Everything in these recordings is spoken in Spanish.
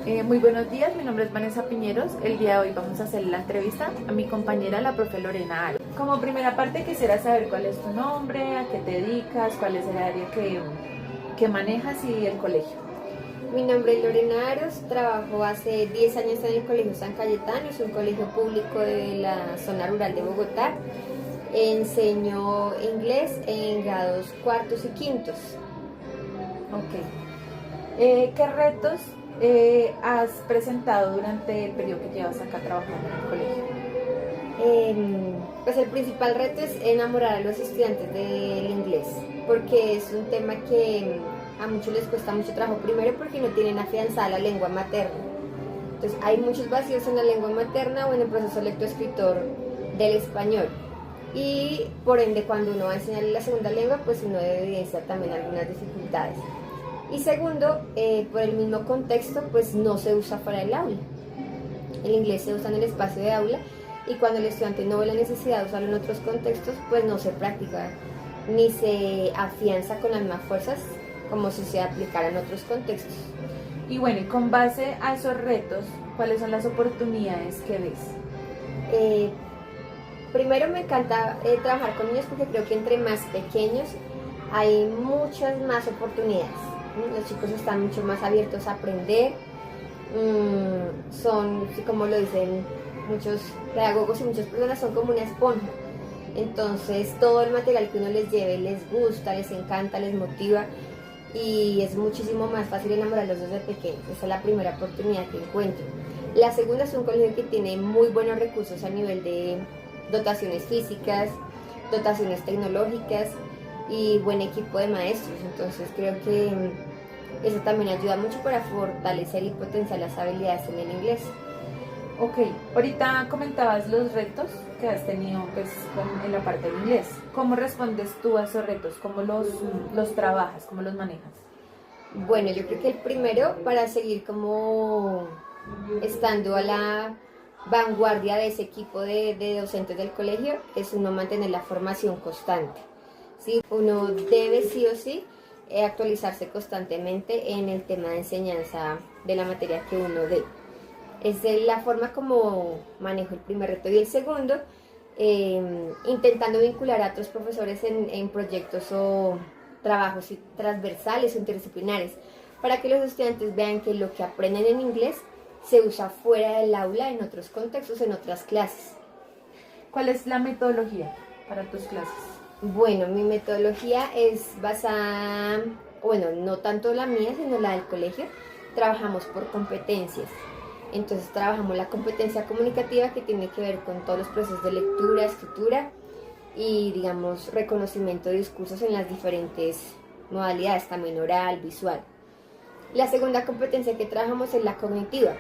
Muy buenos días, mi nombre es Vanessa Piñeros. El día de hoy vamos a hacer la entrevista a mi compañera, la profe Lorena Aro. Como primera parte quisiera saber cuál es tu nombre, a qué te dedicas, cuál es el área que manejas y el colegio. Mi nombre es Lorena Aros, trabajo hace 10 años en el Colegio San Cayetano, es un colegio público de la zona rural de Bogotá. Enseño inglés en grados cuartos y quintos. Ok. ¿Qué retos has presentado durante el periodo que llevas acá trabajando en el colegio? Pues el principal reto es enamorar a los estudiantes del inglés, porque es un tema que a muchos les cuesta mucho trabajo, primero porque no tienen afianzada la lengua materna. Entonces hay muchos vacíos en la lengua materna o en el proceso lectoescritor del español. Y por ende cuando uno va a enseñar la segunda lengua, pues uno debe evidenciar también algunas dificultades. Y segundo, por el mismo contexto, pues no se usa fuera del aula. El inglés se usa en el espacio de aula y cuando el estudiante no ve la necesidad de usarlo en otros contextos, pues no se practica ni se afianza con las mismas fuerzas como si se aplicara en otros contextos. Y bueno, y con base a esos retos, ¿cuáles son las oportunidades que ves? Primero me encanta trabajar con niños porque creo que entre más pequeños hay muchas más oportunidades. Los chicos están mucho más abiertos a aprender, son, como lo dicen muchos pedagogos y muchas personas, son como una esponja. Entonces todo el material que uno les lleve les gusta, les encanta, les motiva y es muchísimo más fácil enamorarlos desde pequeños. Esa es la primera oportunidad que encuentro. La segunda es un colegio que tiene muy buenos recursos a nivel de dotaciones físicas, dotaciones tecnológicas y buen equipo de maestros. Entonces creo que eso también ayuda mucho para fortalecer y potenciar las habilidades en el inglés. Ok, ahorita comentabas los retos que has tenido pues, en la parte de inglés. ¿Cómo respondes tú a esos retos? ¿Cómo los trabajas? ¿Cómo los manejas? Bueno, yo creo que el primero, para seguir como estando a la vanguardia de ese equipo de docentes del colegio, es uno mantener la formación constante. ¿Sí? Uno debe sí o sí actualizarse constantemente en el tema de enseñanza de la materia que uno dé. Esa es la forma como manejo el primer reto. Y el segundo, intentando vincular a otros profesores en proyectos o trabajos transversales o interdisciplinares, para que los estudiantes vean que lo que aprenden en inglés se usa fuera del aula, en otros contextos, en otras clases. ¿Cuál es la metodología para tus clases? Bueno, mi metodología es basada, bueno, no tanto la mía, sino la del colegio. Trabajamos por competencias. Entonces trabajamos la competencia comunicativa que tiene que ver con todos los procesos de lectura, escritura y, digamos, reconocimiento de discursos en las diferentes modalidades, también oral, visual. La segunda competencia que trabajamos es la cognitiva,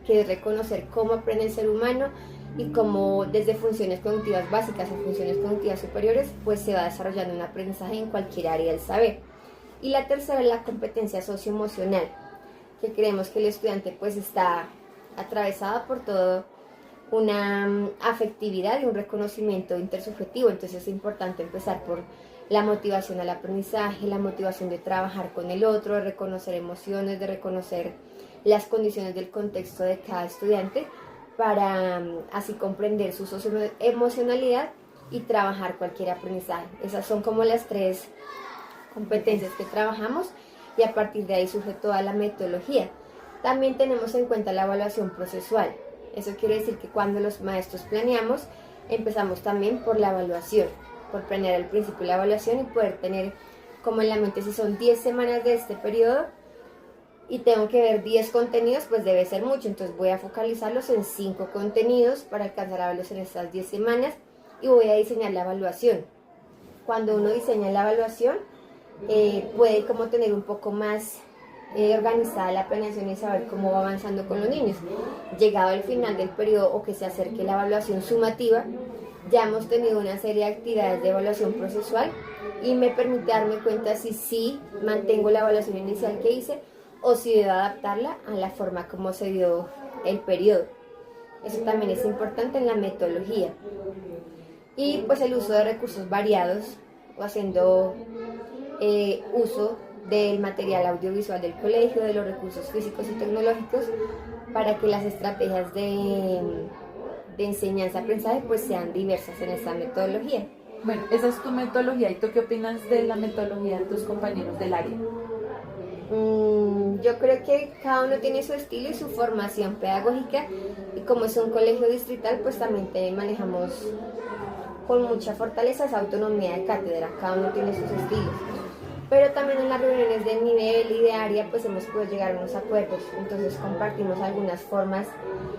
que es reconocer cómo aprende el ser humano y cómo desde funciones cognitivas básicas a funciones cognitivas superiores, pues se va desarrollando un aprendizaje en cualquier área del saber. Y la tercera es la competencia socioemocional, que creemos que el estudiante pues está atravesado por toda una afectividad y un reconocimiento intersubjetivo. Entonces es importante empezar por la motivación al aprendizaje, la motivación de trabajar con el otro, de reconocer emociones, de reconocer las condiciones del contexto de cada estudiante para así comprender su socioemocionalidad y trabajar cualquier aprendizaje. Esas son como las tres competencias que trabajamos y a partir de ahí surge toda la metodología. También tenemos en cuenta la evaluación procesual. Eso quiere decir que cuando los maestros planeamos, empezamos también por la evaluación, por planear el principio de la evaluación y poder tener como en la mente si son 10 semanas de este periodo y tengo que ver 10 contenidos, pues debe ser mucho. Entonces voy a focalizarlos en 5 contenidos para alcanzar a verlos en estas 10 semanas y voy a diseñar la evaluación. Cuando uno diseña la evaluación, puede como tener un poco más organizada la planeación y saber cómo va avanzando con los niños. Llegado al final del periodo o que se acerque la evaluación sumativa, ya hemos tenido una serie de actividades de evaluación procesual y me permite darme cuenta si sí mantengo la evaluación inicial que hice o si debo adaptarla a la forma como se dio el periodo. Eso también es importante en la metodología. Y pues el uso de recursos variados o haciendo uso del material audiovisual del colegio, de los recursos físicos y tecnológicos, para que las estrategias de enseñanza-aprendizaje pues sean diversas en esta metodología. Bueno, esa es tu metodología. ¿Y tú qué opinas de la metodología de tus compañeros del área? Yo creo que cada uno tiene su estilo y su formación pedagógica, y como es un colegio distrital pues también manejamos con mucha fortaleza esa autonomía de cátedra, cada uno tiene sus estilos. Pero también en las reuniones de nivel y de área pues hemos podido llegar a unos acuerdos, entonces compartimos algunas formas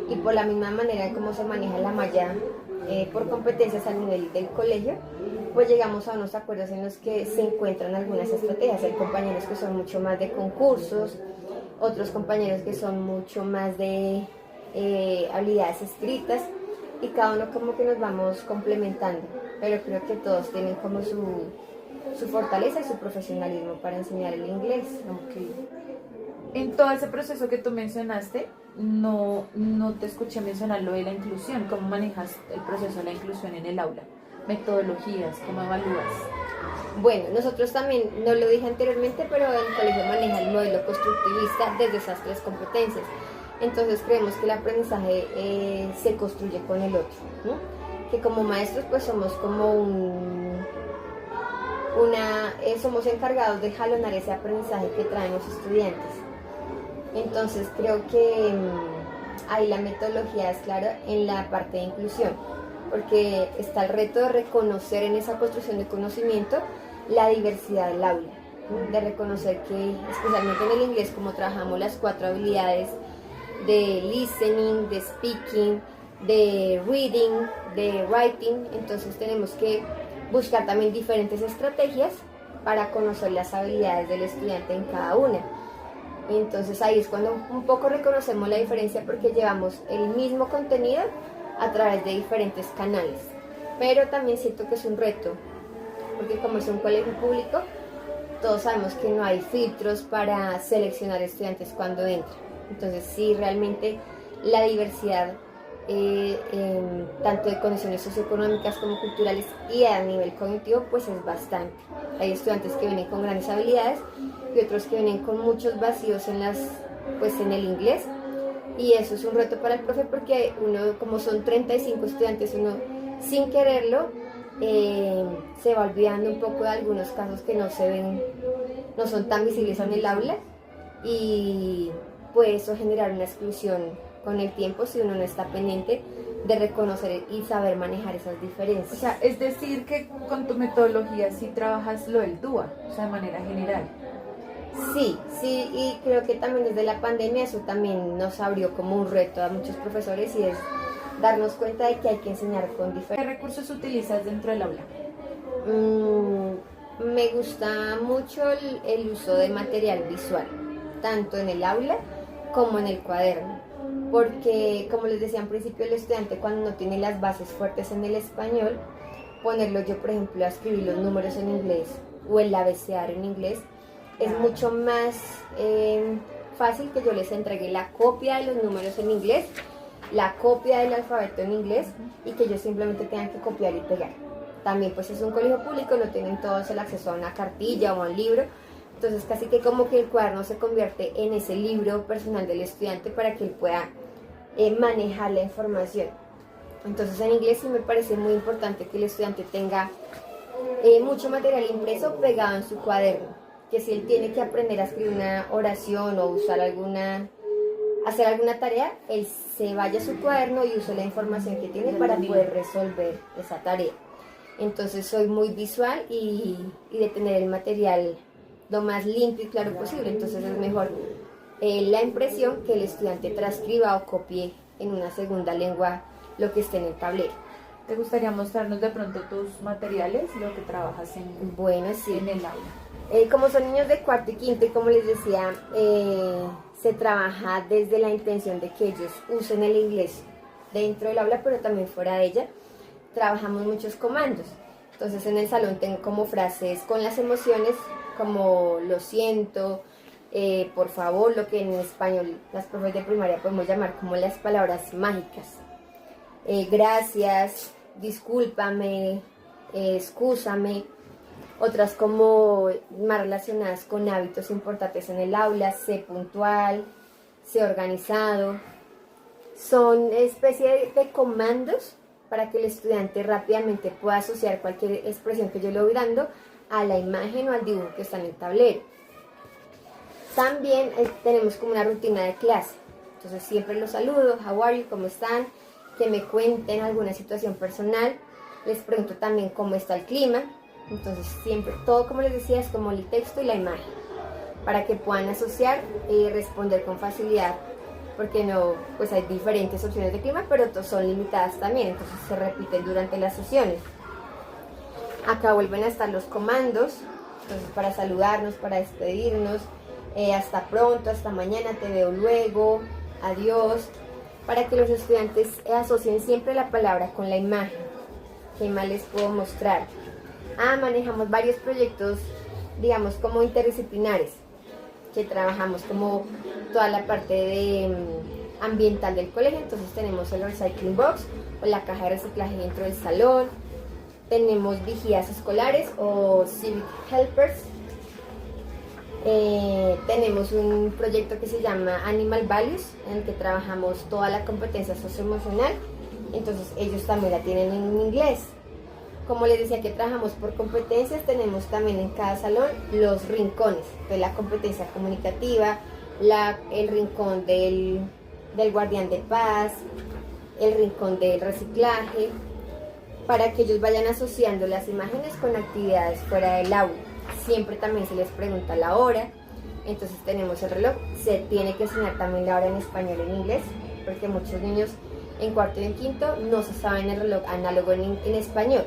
y por la misma manera en cómo se maneja la malla por competencias a nivel del colegio, pues llegamos a unos acuerdos en los que se encuentran algunas estrategias. Hay compañeros que son mucho más de concursos, otros compañeros que son mucho más de habilidades escritas, y cada uno como que nos vamos complementando, pero creo que todos tienen como su fortaleza y su profesionalismo para enseñar el inglés. Okay. En todo ese proceso que tú mencionaste, no te escuché mencionar lo de la inclusión. ¿Cómo manejas el proceso de la inclusión en el aula? Metodologías, ¿cómo evalúas? Bueno, nosotros también, no lo dije anteriormente, pero el colegio maneja el modelo constructivista desde esas 3 competencias. Entonces creemos que el aprendizaje se construye con el otro, ¿no? Que como maestros pues somos como somos encargados de jalonar ese aprendizaje que traen los estudiantes. Entonces creo que ahí la metodología es clara en la parte de inclusión, porque está el reto de reconocer en esa construcción de conocimiento la diversidad del aula, ¿no? De reconocer que especialmente en el inglés, como trabajamos las 4 habilidades de listening, de speaking, de reading, de writing, entonces tenemos que buscar también diferentes estrategias para conocer las habilidades del estudiante en cada una. Entonces ahí es cuando un poco reconocemos la diferencia, porque llevamos el mismo contenido a través de diferentes canales, pero también siento que es un reto, porque como es un colegio público, todos sabemos que no hay filtros para seleccionar estudiantes cuando entran. Entonces sí, realmente la diversidad tanto de condiciones socioeconómicas como culturales y a nivel cognitivo pues es bastante. Hay estudiantes que vienen con grandes habilidades y otros que vienen con muchos vacíos en el inglés, y eso es un reto para el profe, porque uno, como son 35 estudiantes, uno sin quererlo se va olvidando un poco de algunos casos que no son tan visibles en el aula, y puede eso generar una exclusión con el tiempo si uno no está pendiente de reconocer y saber manejar esas diferencias. O sea, es decir que con tu metodología sí trabajas lo del DUA, o sea, de manera general. Sí, y creo que también desde la pandemia eso también nos abrió como un reto a muchos profesores, y es darnos cuenta de que hay que enseñar con diferentes. ¿Qué recursos utilizas dentro del aula? Me gusta mucho el uso de material visual, tanto en el aula como en el cuaderno, porque como les decía al principio, el estudiante cuando no tiene las bases fuertes en el español, ponerlo yo por ejemplo a escribir los números en inglés o el abecedario en inglés, es mucho más fácil que yo les entregue la copia de los números en inglés, la copia del alfabeto en inglés, y que ellos simplemente tengan que copiar y pegar. También pues es un colegio público, no tienen todos el acceso a una cartilla o a un libro, entonces casi que como que el cuaderno se convierte en ese libro personal del estudiante para que él pueda manejar la información. Entonces en inglés sí me parece muy importante que el estudiante tenga mucho material impreso pegado en su cuaderno, que si él tiene que aprender a escribir una oración o hacer alguna tarea, él se vaya a su cuaderno y use la información que tiene para poder resolver esa tarea. Entonces soy muy visual y de tener el material lo más limpio y claro posible. Entonces es mejor la impresión que el estudiante transcriba o copie en una segunda lengua lo que esté en el tablero. ¿Te gustaría mostrarnos de pronto tus materiales, lo que trabajas en el aula? Como son niños de cuarto y quinto, y como les decía, se trabaja desde la intención de que ellos usen el inglés dentro del aula, pero también fuera de ella. Trabajamos muchos comandos. Entonces en el salón tengo como frases con las emociones, como lo siento, por favor, lo que en español las profes de primaria podemos llamar como las palabras mágicas. Gracias, discúlpame, excúsame. Otras como más relacionadas con hábitos importantes en el aula, sé puntual, sé organizado. Son especie de comandos para que el estudiante rápidamente pueda asociar cualquier expresión que yo le voy dando a la imagen o al dibujo que está en el tablero. También tenemos como una rutina de clase. Entonces siempre los saludo, how are you, cómo están, que me cuenten alguna situación personal. Les pregunto también cómo está el clima. Entonces siempre, todo como les decía, es como el texto y la imagen, para que puedan asociar y responder con facilidad, porque no, pues hay diferentes opciones de clima, pero son limitadas también, entonces se repiten durante las sesiones. Acá vuelven a estar los comandos, entonces para saludarnos, para despedirnos, hasta pronto, hasta mañana, te veo luego, adiós, para que los estudiantes asocien siempre la palabra con la imagen. ¿Qué más les puedo mostrar? Manejamos varios proyectos, digamos, como interdisciplinares, que trabajamos como toda la parte de ambiental del colegio. Entonces tenemos el recycling box o la caja de reciclaje dentro del salón, tenemos vigías escolares o civic helpers, tenemos un proyecto que se llama Animal Values, en el que trabajamos toda la competencia socioemocional, entonces ellos también la tienen en inglés. Como les decía que trabajamos por competencias, tenemos también en cada salón los rincones de la competencia comunicativa, el rincón del guardián de paz, el rincón del reciclaje, para que ellos vayan asociando las imágenes con actividades fuera del aula. Siempre también se les pregunta la hora, entonces tenemos el reloj, se tiene que enseñar también la hora en español y en inglés, porque muchos niños en cuarto y en quinto no se saben el reloj análogo en español.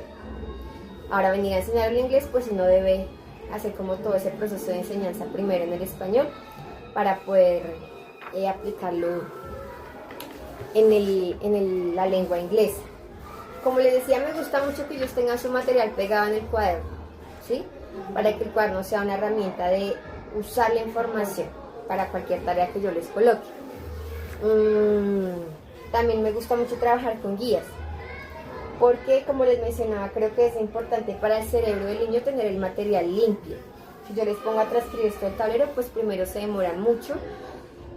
Ahora venir a enseñar el inglés, pues uno debe hacer como todo ese proceso de enseñanza primero en el español para poder aplicarlo en la lengua inglesa. Como les decía, me gusta mucho que ellos tengan su material pegado en el cuaderno, ¿sí? Para que el cuaderno sea una herramienta de usar la información para cualquier tarea que yo les coloque. También me gusta mucho trabajar con guías, porque como les mencionaba, creo que es importante para el cerebro del niño tener el material limpio. Si yo les pongo a transcribir esto al tablero, pues primero se demoran mucho,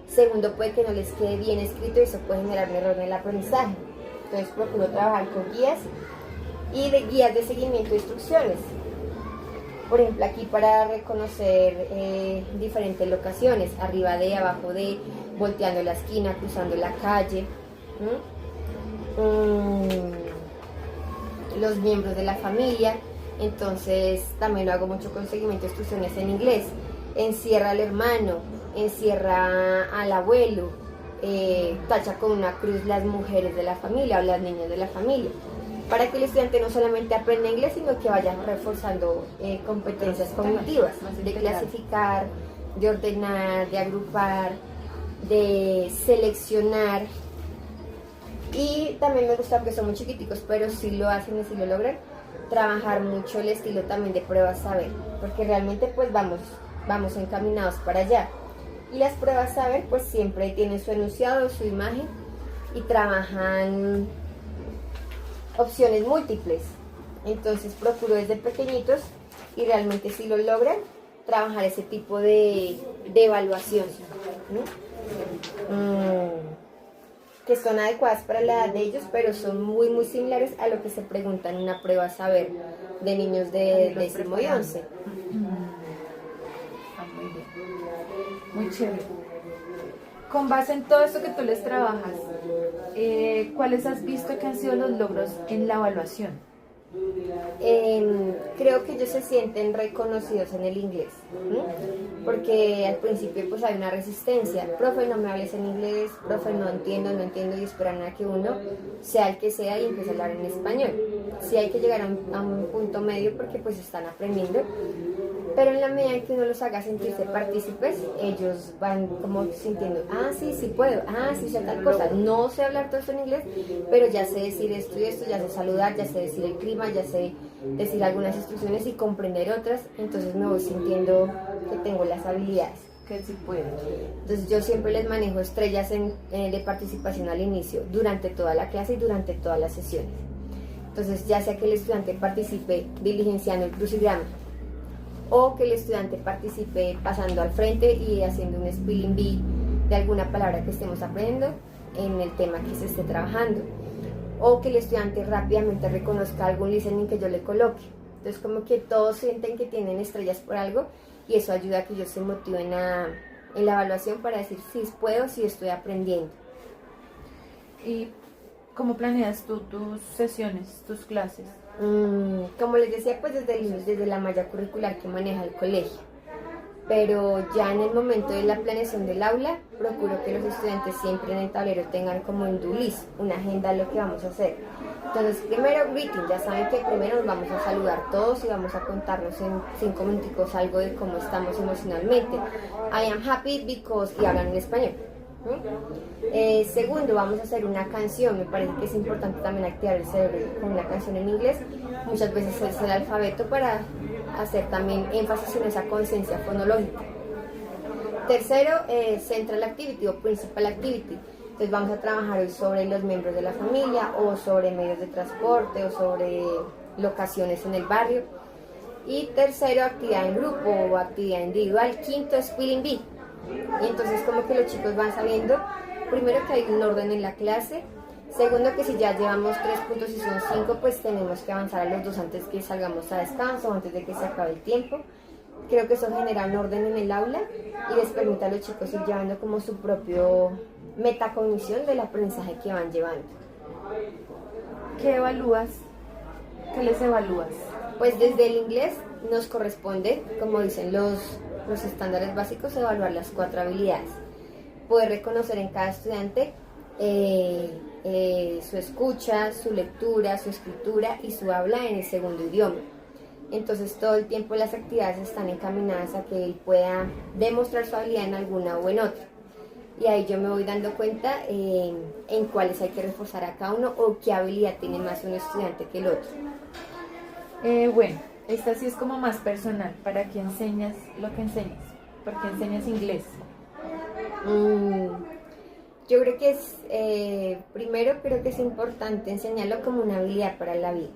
segundo puede que no les quede bien escrito y eso puede generar un error en el aprendizaje. Entonces procuro trabajar con guías y de guías de seguimiento de instrucciones. Por ejemplo, aquí para reconocer diferentes locaciones, arriba de, abajo de, volteando la esquina, cruzando la calle. Los miembros de la familia, entonces también lo hago mucho con seguimiento de instrucciones en inglés. Encierra al hermano, encierra al abuelo, tacha con una cruz las mujeres de la familia o las niñas de la familia, para que el estudiante no solamente aprenda inglés, sino que vaya reforzando competencias cognitivas, de clasificar, de ordenar, de agrupar, de seleccionar. Y también me gusta, porque son muy chiquiticos, pero sí lo hacen y sí lo logran, trabajar mucho el estilo también de pruebas saber, porque realmente pues vamos encaminados para allá. Y las pruebas saber pues siempre tienen su enunciado, su imagen, y trabajan opciones múltiples. Entonces procuro desde pequeñitos, y realmente sí lo logran, trabajar ese tipo de evaluación, que son adecuadas para la edad de ellos, pero son muy muy similares a lo que se pregunta en una prueba saber de niños de décimo y 11. Muy bien, muy chévere. Con base en todo esto que tú les trabajas, ¿cuáles has visto que han sido los logros en la evaluación? Creo que ellos se sienten reconocidos en el inglés, porque al principio pues hay una resistencia, profe no me hables en inglés, profe no entiendo, y esperan a que uno sea el que sea y empiece a hablar en español. Sí hay que llegar a un punto medio, porque pues están aprendiendo, pero en la medida en que uno los haga sentirse partícipes, ellos van como sintiendo, sí puedo, sí sé tal cosa, no sé hablar todo esto en inglés, pero ya sé decir esto y esto, ya sé saludar, ya sé decir el clima, ya sé decir algunas instrucciones y comprender otras, entonces me voy sintiendo que tengo las habilidades. Que sí pueden. Entonces yo siempre les manejo estrellas de participación al inicio, durante toda la clase y durante todas las sesiones. Entonces ya sea que el estudiante participe diligenciando el crucigrama, que es el ejercicio que les enseño, o que participe en la lectura, o que participe en la escritura, o que participe en la o que el estudiante participe pasando al frente y haciendo un spelling bee de alguna palabra que estemos aprendiendo en el tema que se esté trabajando, o que el estudiante rápidamente reconozca algún listening que yo le coloque. Entonces como que todos sienten que tienen estrellas por algo y eso ayuda a que ellos se motiven en la evaluación para decir si puedo, si estoy aprendiendo. ¿Y cómo planeas tú tus sesiones, tus clases? Como les decía, pues desde la malla curricular que maneja el colegio, pero ya en el momento de la planeación del aula procuro que los estudiantes siempre en el tablero tengan como un do list, una agenda de lo que vamos a hacer. Entonces primero greeting, ya saben que primero nos vamos a saludar todos y vamos a contarnos en 5 minuticos algo de cómo estamos emocionalmente. I am happy because, y hablan en español. Segundo, vamos a hacer una canción. Me parece que es importante también activar el cerebro con una canción en inglés. Muchas veces es el alfabeto para hacer también énfasis en esa conciencia fonológica. Tercero, central activity o principal activity. Entonces vamos a trabajar hoy sobre los miembros de la familia o sobre medios de transporte o sobre locaciones en el barrio. Y tercero, actividad en grupo o actividad individual. Quinto, spelling bee. Y entonces como que los chicos van sabiendo, primero que hay un orden en la clase, segundo que si ya llevamos 3 puntos y son 5, pues tenemos que avanzar a los 2 antes que salgamos a descanso, antes de que se acabe el tiempo. Creo que eso genera un orden en el aula y les permite a los chicos ir llevando como su propio metacognición del aprendizaje que van llevando. ¿Qué evalúas? ¿Qué les evalúas? Pues desde el inglés nos corresponde, como dicen los estándares básicos, evaluar las 4 habilidades. Poder reconocer en cada estudiante su escucha, su lectura, su escritura y su habla en el segundo idioma. Entonces todo el tiempo las actividades están encaminadas a que él pueda demostrar su habilidad en alguna o en otra. Y ahí yo me voy dando cuenta en cuáles hay que reforzar a cada uno o qué habilidad tiene más un estudiante que el otro. Bueno, esta sí es como más personal. ¿Para qué enseñas lo que enseñas? ¿Por qué enseñas inglés? Yo creo que primero creo que es importante enseñarlo como una habilidad para la vida.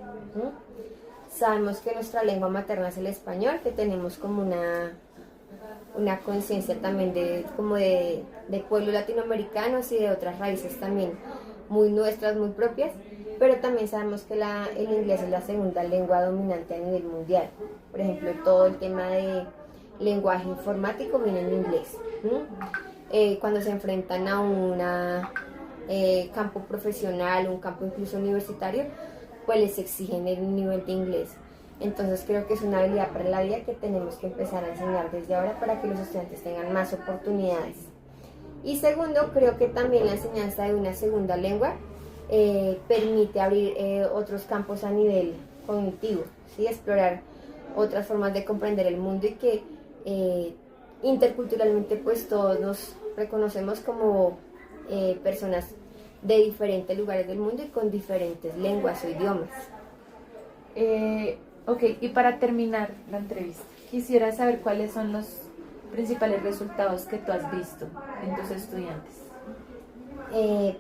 Sabemos que nuestra lengua materna es el español, que tenemos como una conciencia también de pueblos latinoamericanos y de otras raíces también muy nuestras, muy propias, pero también sabemos que el inglés es la segunda lengua dominante a nivel mundial. Por ejemplo, todo el tema de lenguaje informático viene en inglés. Cuando se enfrentan a un campo profesional, un campo incluso universitario, pues les exigen el nivel de inglés. Entonces creo que es una habilidad para la vida que tenemos que empezar a enseñar desde ahora para que los estudiantes tengan más oportunidades. Y segundo, creo que también la enseñanza de una segunda lengua permite abrir otros campos a nivel cognitivo, ¿sí? Explorar otras formas de comprender el mundo y que interculturalmente pues todos nos reconocemos como personas de diferentes lugares del mundo y con diferentes lenguas o idiomas. Ok, y para terminar la entrevista, quisiera saber cuáles son los principales resultados que tú has visto en tus estudiantes.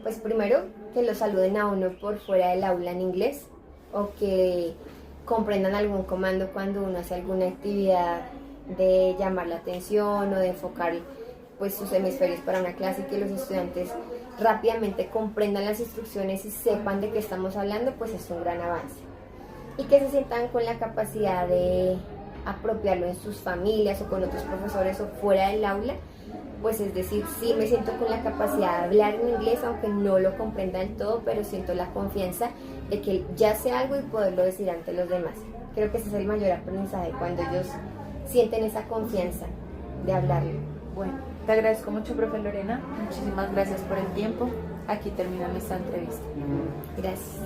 Pues primero, que los saluden a uno por fuera del aula en inglés o que comprendan algún comando cuando uno hace alguna actividad de llamar la atención o de enfocar pues sus hemisferios para una clase y que los estudiantes rápidamente comprendan las instrucciones y sepan de qué estamos hablando, pues es un gran avance. Y que se sientan con la capacidad de apropiarlo en sus familias o con otros profesores o fuera del aula, pues es decir, sí me siento con la capacidad de hablar en inglés aunque no lo comprenda del todo, pero siento la confianza de que ya sé algo y poderlo decir ante los demás. Creo que ese es el mayor aprendizaje, cuando ellos sienten esa confianza de hablarlo. Bueno, te agradezco mucho, profe Lorena. Muchísimas gracias por el tiempo. Aquí terminamos esta entrevista. Gracias.